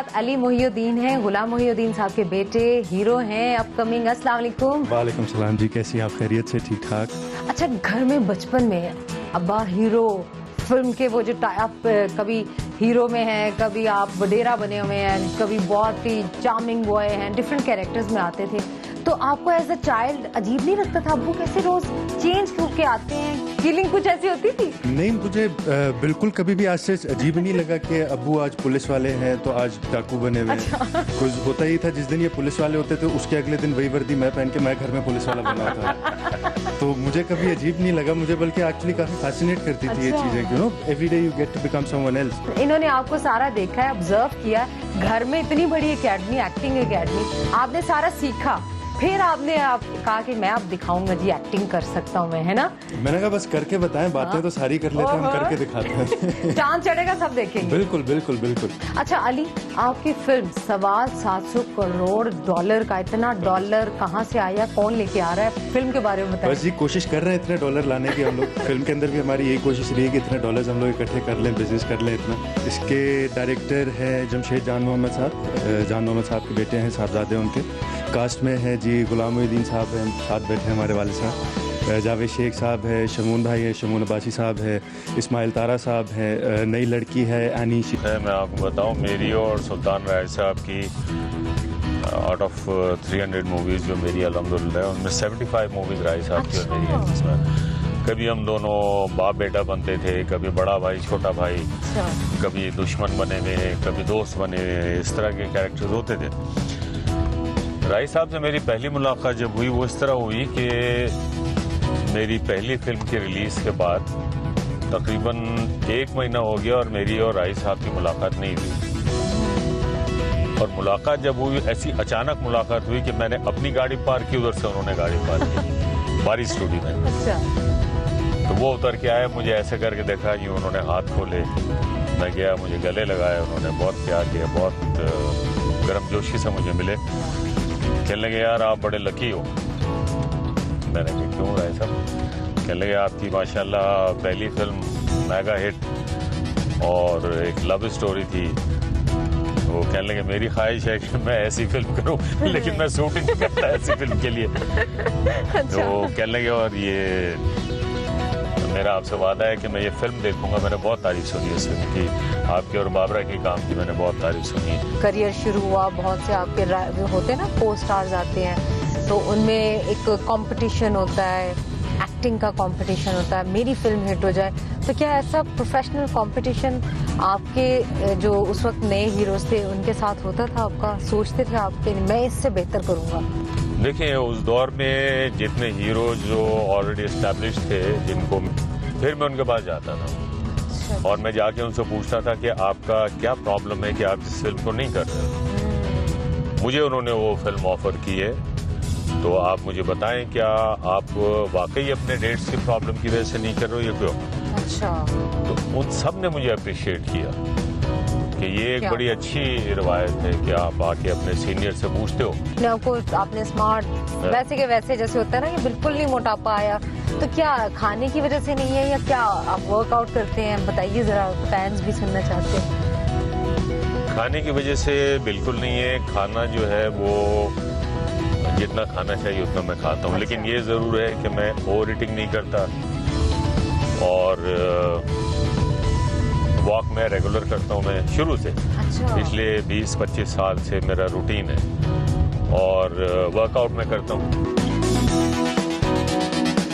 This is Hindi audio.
साथ अली मोहिउद्दीन हैं, गुलाम मोहिउद्दीन साहब के बेटे, हीरो हैं अपकमिंग। अस्सलाम वालेकुम। वालेकुम सलाम जी, कैसी आप? खैरियत से? ठीक ठाक। अच्छा, घर में बचपन में अब्बा हीरो फिल्म के वो जो आप कभी हीरो में हैं, कभी आप वडेरा बने हुए हैं, कभी बहुत ही चार्मिंग बॉय हैं, डिफरेंट कैरेक्टर्स में आते थे, तो आपको एज अ चाइल्ड अजीब नहीं लगता था अब्बू कैसे रोज चेंज होके आते हैं? फीलिंग कुछ ऐसी होती थी? नहीं, मुझे बिल्कुल कभी भी आज से अजीब नहीं लगा कि अब्बू आज पुलिस वाले हैं तो आज डाकू बने हुए हैं। अच्छा। कुछ होता ही था, जिस दिन ये पुलिस वाले होते थे उसके अगले दिन वही वर्दी मैं पहन के मैं घर में पुलिस वाला बना था। तो मुझे कभी अजीब नहीं लगा, मुझे बल्कि एक्चुअली काफी फैसिनेट करती थी ये अच्छा। चीजें, you know, every day you get to become someone else. इन्होंने आपको सारा देखा है, ऑब्जर्व किया है, घर में इतनी बड़ी एकेडमी, एक्टिंग एकेडमी, आपने सारा सीखा, फिर आपने कहा कि मैं अब दिखाऊंगा जी एक्टिंग कर सकता हूँ मैं, है ना? मैंने कहा बस करके बताएं, बातें तो सारी कर लेते हैं, हम करके दिखाते हैं। चांद चढ़ेगा सब देखेंगे। बिल्कुल बिल्कुल बिल्कुल। अच्छा अली, आपकी फिल्म $700 करोड़ का, इतना डॉलर कहाँ से आया, कौन लेके आ रहा है? फिल्म के बारे में बताएं। बस जी, कोशिश कर रहे हैं इतने डॉलर लाने की हम लोग। फिल्म के अंदर भी हमारी यही कोशिश रही है कि इतने डॉलर्स हम लोग इकट्ठे कर लें, बिजनेस कर लें इतना। इसके डायरेक्टर है जमशेद जान मोहम्मद साहब के बेटे हैं, साहबजादे उनके। कास्ट में है जी गुलाम मोहिउद्दीन साहब हैं, साथ बैठे हैं हमारे वाले साहब, जावेद शेख साहब है, शमून भाई है, शमून अब्बासी साहब है, इस्माइल तारा साहब है, नई लड़की है एनी है। मैं आपको बताऊं, मेरी और सुल्तान राय साहब की आउट ऑफ 300 मूवीज़ जो मेरी अल्हम्दुलिल्लाह, उनमें 75 मूवीज़ राय साहब की और मेरी हैं, जिसमें कभी हम दोनों बाप बेटा बनते थे, कभी बड़ा भाई छोटा भाई, कभी दुश्मन बने हुए, कभी दोस्त बने हुए, इस तरह के कैरेक्टर्स होते थे। राय साहब से मेरी पहली मुलाकात जब हुई वो इस तरह हुई कि मेरी पहली फिल्म की रिलीज़ के बाद तकरीबन 1 महीना हो गया और मेरी और राय साहब की मुलाकात नहीं हुई। और मुलाकात जब हुई, ऐसी अचानक मुलाकात हुई कि मैंने अपनी गाड़ी पार्क की, उधर से उन्होंने गाड़ी पार्क की बारी स्टूडियो में। अच्छा। तो वो उतर के आए, मुझे ऐसे करके देखा, यूँ उन्होंने हाथ खोले, मैं गया, मुझे गले लगाया, उन्होंने बहुत प्यार किया, बहुत गर्मजोशी से मुझे मिले। कहने लगे यार आप बड़े लकी हो। मैंने कहा क्यों राय साहब? कहने लगे आपकी माशाल्लाह पहली फिल्म मेगा हिट और एक लव स्टोरी थी। वो कहने लगे मेरी ख्वाहिश है कि मैं ऐसी फिल्म करूं, लेकिन मैं शूटिंग नहीं करता ऐसी फिल्म के लिए। तो कहने लगे और ये मेरा आपसे वादा है कि मैं ये फिल्म देखूंगा। मैंने बहुत तारीफ सुनी है इस फिल्म की, आपके और बाबरा के काम की मैंने बहुत तारीफ सुनी है। करियर शुरू हुआ, बहुत से आपके होते हैं ना, को स्टार्स आते हैं, तो उनमें एक कंपटीशन होता है, एक्टिंग का कंपटीशन होता है, मेरी फिल्म हिट हो जाए। तो क्या ऐसा प्रोफेशनल कंपटीशन आपके जो उस वक्त नए हीरोज थे उनके साथ होता था? आपका सोचते थे आपके मैं इससे बेहतर करूंगा? देखिए उस दौर में जितने हीरो जो ऑलरेडी एस्टैब्लिश थे, जिनको फिर मैं उनके पास जाता था और मैं जाके उनसे पूछता था कि आपका क्या प्रॉब्लम है कि आप इस फिल्म को नहीं कर रहे। मुझे उन्होंने वो फिल्म ऑफर की है, तो आप मुझे बताएं क्या आप वाकई अपने डेट्स की प्रॉब्लम की वजह से नहीं कर रहे हो या क्यों? अच्छा। तो उन सब ने मुझे अप्रिशिएट किया कि ये एक बड़ी अच्छी रिवायत है कि आप आके अपने सीनियर से पूछते हो। आपने स्मार्ट वैसे के वैसे जैसे होता है ना कि बिल्कुल नहीं मोटापा आया, तो क्या खाने की वजह से नहीं है या क्या आप वर्कआउट करते हैं? बताइए जरा, फैंस भी सुनना चाहते हैं। खाने की वजह से बिल्कुल नहीं है, खाना जो है वो जितना खाना चाहिए उतना मैं खाता हूँ। लेकिन ये ज़रूर है कि मैं ओवर ईटिंग नहीं करता और वॉक मैं रेगुलर करता हूँ, मैं शुरू से। अच्छा। पिछले 20-25 साल से मेरा रूटीन है और वर्कआउट मैं करता हूँ।